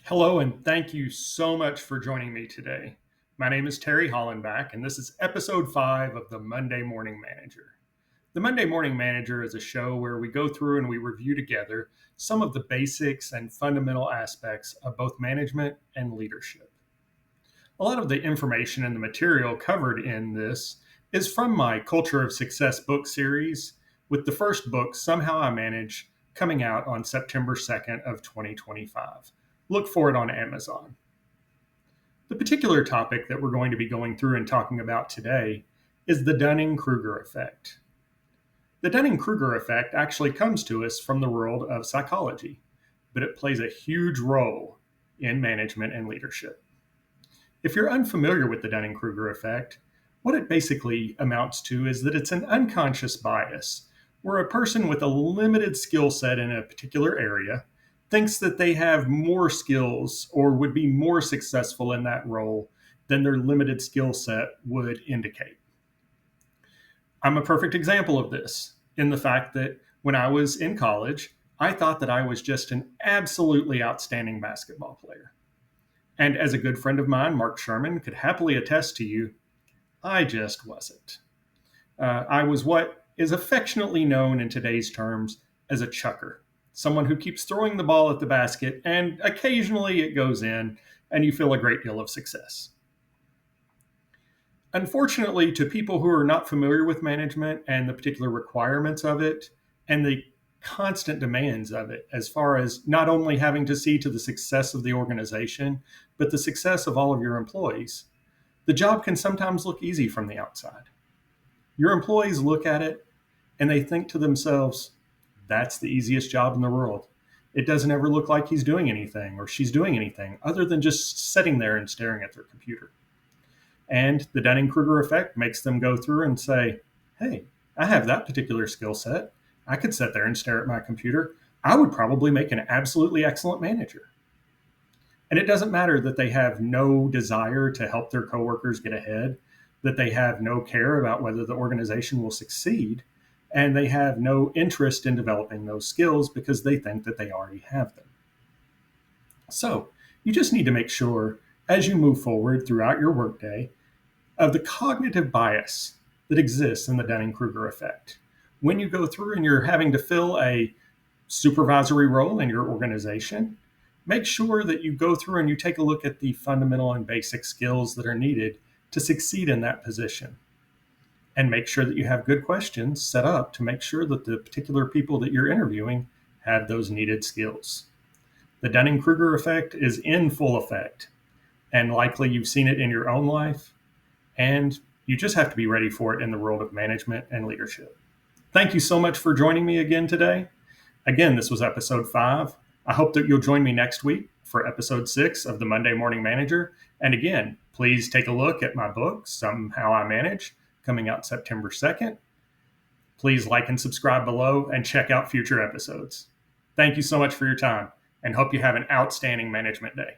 Hello, and thank you so much for joining me today. My name is Terry Hollenbach, and this is episode 5 of the Monday Morning Manager. The Monday Morning Manager is a show where we go through and we review together some of the basics and fundamental aspects of both management and leadership. A lot of the information and the material covered in this is from my Culture of Success book series, with the first book, Somehow I Manage, coming out on September 2nd of 2025. Look for it on Amazon. The particular topic that we're going to be going through and talking about today is the Dunning-Kruger Effect. The Dunning-Kruger Effect actually comes to us from the world of psychology, but it plays a huge role in management and leadership. If you're unfamiliar with the Dunning-Kruger Effect, what it basically amounts to is that it's an unconscious bias where a person with a limited skill set in a particular area thinks that they have more skills or would be more successful in that role than their limited skill set would indicate. I'm a perfect example of this in the fact that when I was in college, I thought that I was just an absolutely outstanding basketball player. And as a good friend of mine, Mark Sherman, could happily attest to you, I just wasn't. I was what is affectionately known in today's terms as a chucker. Someone who keeps throwing the ball at the basket, and occasionally it goes in, and you feel a great deal of success. Unfortunately, to people who are not familiar with management and the particular requirements of it, and the constant demands of it, as far as not only having to see to the success of the organization, but the success of all of your employees, the job can sometimes look easy from the outside. Your employees look at it, and they think to themselves, that's the easiest job in the world. It doesn't ever look like he's doing anything or she's doing anything other than just sitting there and staring at their computer. And the Dunning-Kruger effect makes them go through and say, hey, I have that particular skill set. I could sit there and stare at my computer. I would probably make an absolutely excellent manager. And it doesn't matter that they have no desire to help their coworkers get ahead, that they have no care about whether the organization will succeed, and they have no interest in developing those skills because they think that they already have them. So you just need to make sure, as you move forward throughout your workday, of the cognitive bias that exists in the Dunning-Kruger effect. When you go through and you're having to fill a supervisory role in your organization, make sure that you go through and you take a look at the fundamental and basic skills that are needed to succeed in that position. And make sure that you have good questions set up to make sure that the particular people that you're interviewing have those needed skills. The Dunning-Kruger effect is in full effect, and likely you've seen it in your own life, and you just have to be ready for it in the world of management and leadership. Thank you so much for joining me again today. Again, this was episode 5. I hope that you'll join me next week for episode 6 of the Monday Morning Manager. And again, please take a look at my book, Somehow I Manage, coming out September 2nd. Please like and subscribe below and check out future episodes. Thank you so much for your time and hope you have an outstanding management day.